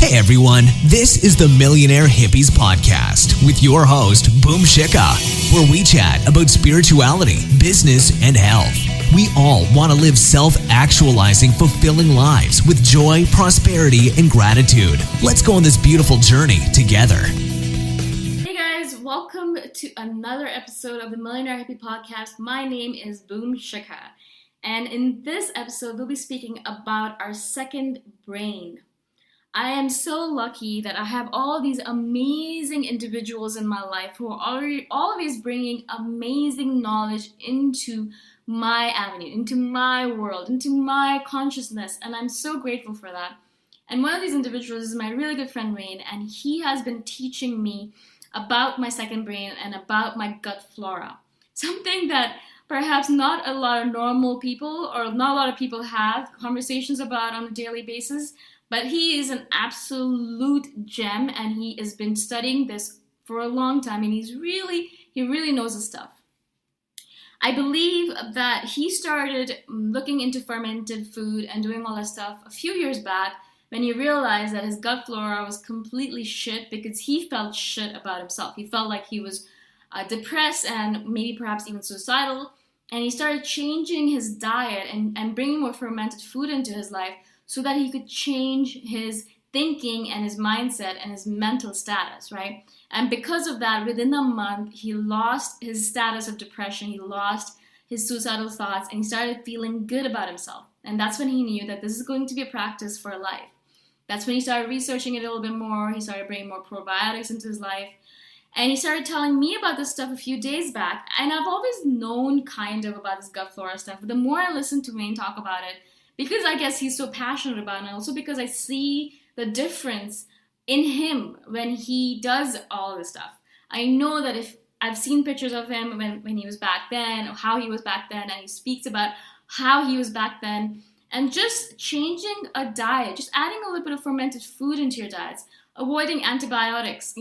Hey everyone, this is the Millionaire Hippies podcast with your host, Boom Shikha, where we chat about spirituality, business, and health. We all want to live self-actualizing, fulfilling lives with joy, prosperity, and gratitude. Let's go on this beautiful journey together. Hey guys, welcome to another episode of the Millionaire Hippie podcast. My name is Boom Shikha, and in this episode, we'll be speaking about our second brain. I am so lucky that I have all these amazing individuals in my life who are always bringing amazing knowledge into my avenue, into my world, into my consciousness, and I'm so grateful for that. And one of these individuals is my really good friend Rain, and he has been teaching me about my second brain and about my gut flora. Something that perhaps not a lot of normal people or not a lot of people have conversations about on a daily basis. But he is an absolute gem, and he has been studying this for a long time, and he really knows his stuff. I believe that he started looking into fermented food and doing all that stuff a few years back when he realized that his gut flora was completely shit because he felt shit about himself. He felt like he was depressed and maybe perhaps even suicidal, and he started changing his diet and bringing more fermented food into his life so that he could change his thinking and his mindset and his mental status, right? And because of that, within a month, he lost his status of depression, he lost his suicidal thoughts, and he started feeling good about himself. And that's when he knew that this is going to be a practice for life. That's when he started researching it a little bit more. He started bringing more probiotics into his life. And he started telling me about this stuff a few days back. And I've always known kind of about this gut flora stuff. But the more I listened to Wayne talk about it, because I guess he's so passionate about it, and also because I see the difference in him when he does all this stuff. I know that if I've seen pictures of him when he was back then, or how he was back then, and he speaks about how he was back then, and just changing a diet, just adding a little bit of fermented food into your diets, avoiding antibiotics,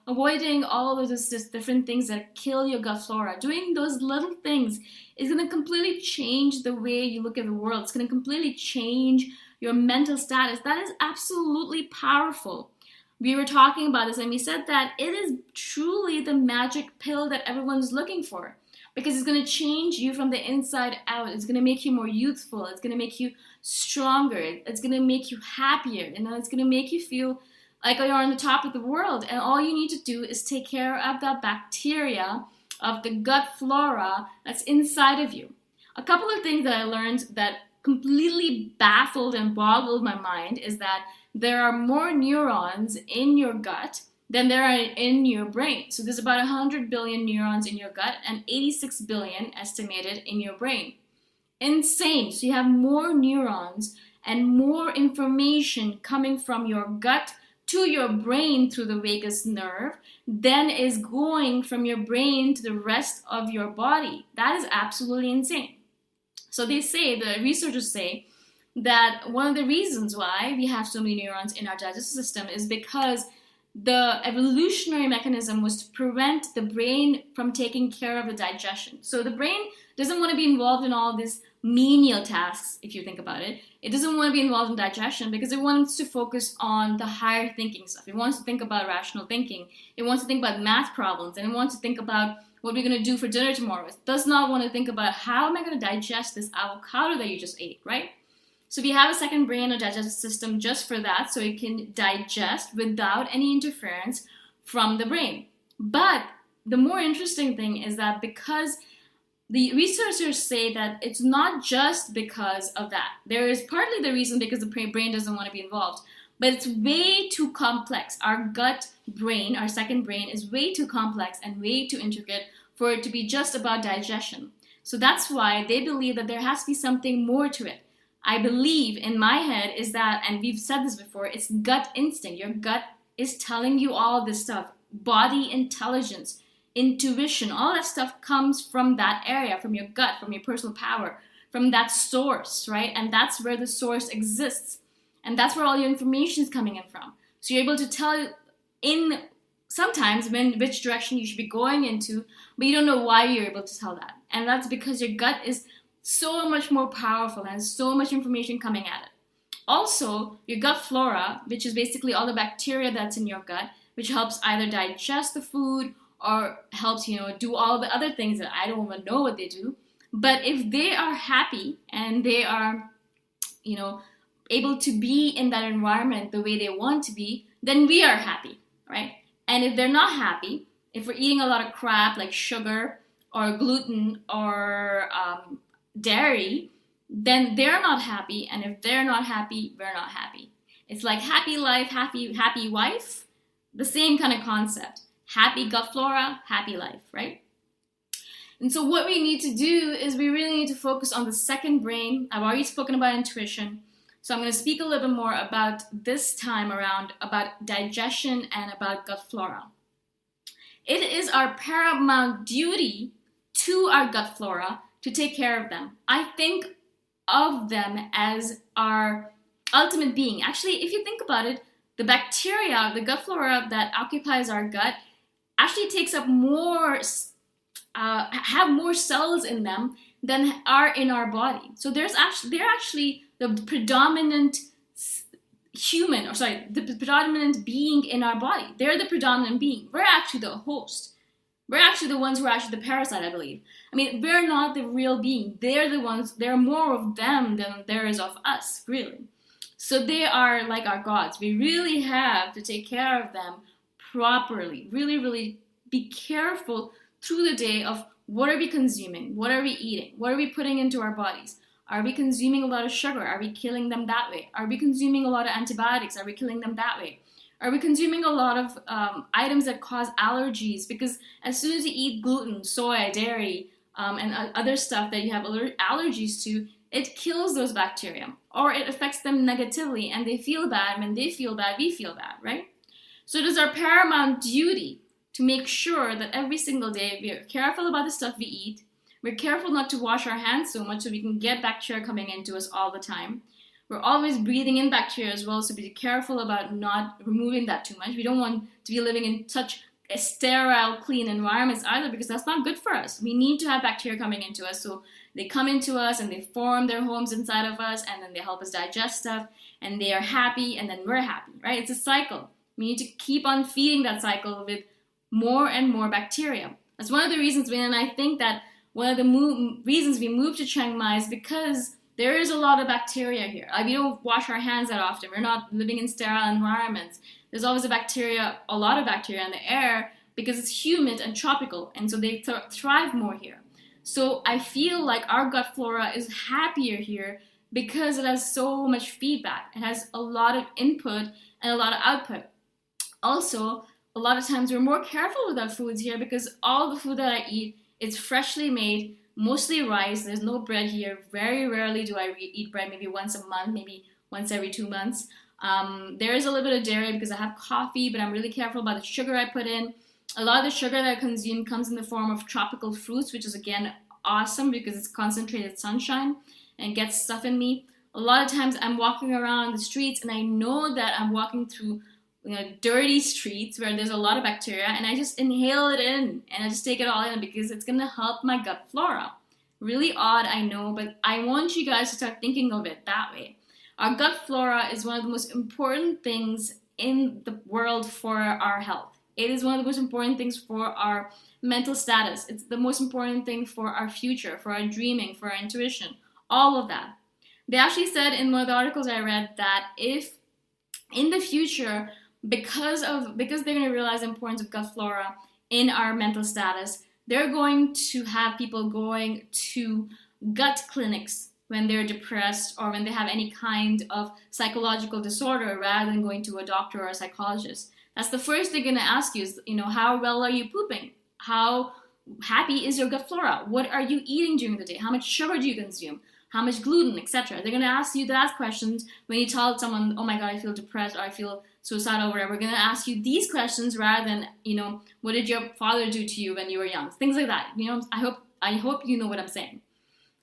avoiding all of this different things that kill your gut flora. Doing those little things is going to completely change the way you look at the world. It's going to completely change your mental status. That is absolutely powerful. We were talking about this and we said that it is truly the magic pill that everyone's looking for, because it's going to change you from the inside out. It's going to make you more youthful. It's going to make you stronger. It's going to make you happier. It's going to make you feel like you're on the top of the world, and all you need to do is take care of that bacteria of the gut flora that's inside of you. A couple of things that I learned that completely baffled and boggled my mind is that there are more neurons in your gut than there are in your brain. So there's about 100 billion neurons in your gut and 86 billion estimated in your brain. Insane. So you have more neurons and more information coming from your gut to your brain through the vagus nerve than is going from your brain to the rest of your body. That is absolutely insane. So the researchers say that one of the reasons why we have so many neurons in our digestive system is because the evolutionary mechanism was to prevent the brain from taking care of the digestion. So the brain doesn't want to be involved in all these menial tasks, if you think about it. It doesn't want to be involved in digestion because it wants to focus on the higher thinking stuff. It wants to think about rational thinking. It wants to think about math problems, and it wants to think about what we're going to do for dinner tomorrow. It does not want to think about how am I going to digest this avocado that you just ate, right? So we have a second brain or digestive system just for that, so it can digest without any interference from the brain. But the more interesting thing is that because the researchers say that it's not just because of that. There is partly the reason because the brain doesn't want to be involved, but it's way too complex. Our gut brain, our second brain, is way too complex and way too intricate for it to be just about digestion. So that's why they believe that there has to be something more to it. I believe in my head is that, and we've said this before, it's gut instinct. Your gut is telling you all this stuff. Body intelligence, intuition, all that stuff comes from that area, from your gut, from your personal power, from that source, right? And that's where the source exists. And that's where all your information is coming in from. So you're able to tell in sometimes which direction you should be going into, but you don't know why you're able to tell that. And that's because your gut is so much more powerful and has so much information coming at it. Also, your gut flora, which is basically all the bacteria that's in your gut, which helps either digest the food or helps, do all the other things that I don't even know what they do. But if they are happy and they are, able to be in that environment the way they want to be, then we are happy, right? And if they're not happy, if we're eating a lot of crap like sugar or gluten or dairy, then they're not happy. And if they're not happy, we're not happy. It's like happy life, happy wife, the same kind of concept. Happy gut flora, happy life, right? And so what we need to do is we really need to focus on the second brain. I've already spoken about intuition. So I'm going to speak a little bit more about this time around about digestion and about gut flora. It is our paramount duty to our gut flora to take care of them. I think of them as our ultimate being. Actually, if you think about it, the bacteria, the gut flora that occupies our gut actually takes up more, have more cells in them than are in our body. So they're actually the predominant the predominant being in our body. They're the predominant being. We're actually the host. We're actually the ones who are actually the parasite, I believe. I mean, we're not the real being. They're the ones, there are more of them than there is of us, really. So they are like our gods. We really have to take care of them properly. Really, really be careful through the day of what are we consuming? What are we eating? What are we putting into our bodies? Are we consuming a lot of sugar? Are we killing them that way? Are we consuming a lot of antibiotics? Are we killing them that way? Are we consuming a lot of items that cause allergies? Because as soon as you eat gluten, soy, dairy, and other stuff that you have allergies to, it kills those bacteria. Or it affects them negatively and they feel bad. When they feel bad, we feel bad, right? So it is our paramount duty to make sure that every single day we are careful about the stuff we eat. We're careful not to wash our hands so much so we can get bacteria coming into us all the time. We're always breathing in bacteria as well, so be careful about not removing that too much. We don't want to be living in such a sterile, clean environments either, because that's not good for us. We need to have bacteria coming into us, so they come into us and they form their homes inside of us, and then they help us digest stuff, and they are happy, and then we're happy, right? It's a cycle. We need to keep on feeding that cycle with more and more bacteria. That's one of the reasons, and I think that one of the reasons we moved to Chiang Mai is because there is a lot of bacteria here. We don't wash our hands that often. We're not living in sterile environments. There's always a lot of bacteria in the air because it's humid and tropical, and so they thrive more here. So I feel like our gut flora is happier here because it has so much feedback. It has a lot of input and a lot of output. Also, a lot of times we're more careful with our foods here because all the food that I eat, it's freshly made, mostly rice. There's no bread here. Very rarely do I eat bread, maybe once a month, maybe once every 2 months. There is a little bit of dairy because I have coffee, but I'm really careful about the sugar I put in. A lot of the sugar that I consume comes in the form of tropical fruits, which is, again, awesome because it's concentrated sunshine and gets stuff in me. A lot of times I'm walking around the streets and I know that I'm walking through dirty streets where there's a lot of bacteria, and I just inhale it in and I just take it all in because it's going to help my gut flora. Really odd, I know, but I want you guys to start thinking of it that way. Our gut flora is one of the most important things in the world for our health. It is one of the most important things for our mental status. It's the most important thing for our future, for our dreaming, for our intuition, all of that. They actually said in one of the articles I read that if in the future, because they're going to realize the importance of gut flora in our mental status, they're going to have people going to gut clinics when they're depressed or when they have any kind of psychological disorder rather than going to a doctor or a psychologist. That's the first they're going to ask you is, how well are you pooping? How happy is your gut flora? What are you eating during the day? How much sugar do you consume? How much gluten, etc. They're going to ask you that questions when you tell someone, oh my God, I feel depressed or I feel suicidal or whatever. We're going to ask you these questions rather than, what did your father do to you when you were young? Things like that. I hope you know what I'm saying.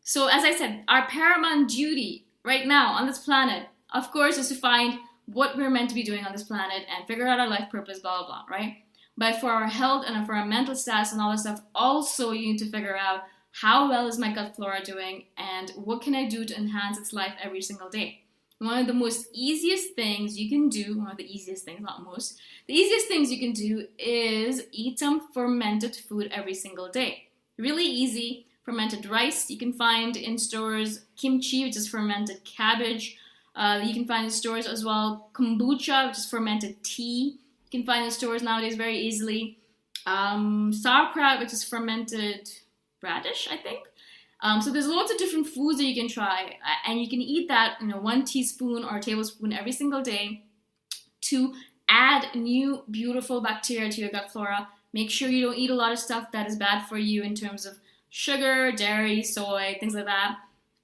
So as I said, our paramount duty right now on this planet, of course, is to find what we're meant to be doing on this planet and figure out our life purpose, blah, blah, blah, right? But for our health and for our mental status and all that stuff, also you need to figure out how well is my gut flora doing and what can I do to enhance its life every single day. One of the most easiest things you can do, one of the easiest things, not most, the easiest things you can do is eat some fermented food every single day. Really easy. Fermented rice you can find in stores. Kimchi, which is fermented cabbage, you can find in stores as well. Kombucha, which is fermented tea, you can find in stores nowadays very easily. Sauerkraut, which is fermented radish, I think. So there's lots of different foods that you can try, and you can eat that, 1 teaspoon or a tablespoon every single day to add new beautiful bacteria to your gut flora. Make sure you don't eat a lot of stuff that is bad for you in terms of sugar, dairy, soy, things like that.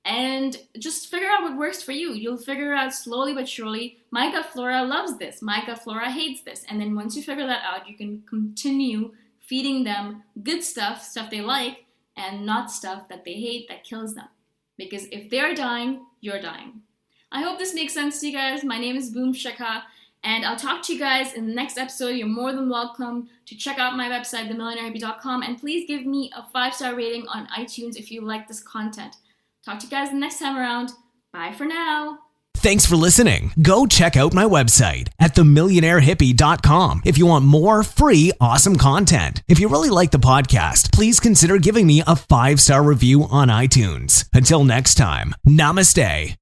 And just figure out what works for you. You'll figure it out slowly but surely. My gut flora loves this. My gut flora hates this. And then once you figure that out, you can continue feeding them good stuff they like, and not stuff that they hate that kills them. Because if they're dying, you're dying. I hope this makes sense to you guys. My name is Boom Shikha, and I'll talk to you guys in the next episode. You're more than welcome to check out my website, themillionairehippie.com, and please give me a 5-star rating on iTunes if you like this content. Talk to you guys the next time around. Bye for now. Thanks for listening. Go check out my website at themillionairehippie.com if you want more free, awesome content. If you really like the podcast, please consider giving me a 5-star review on iTunes. Until next time, namaste.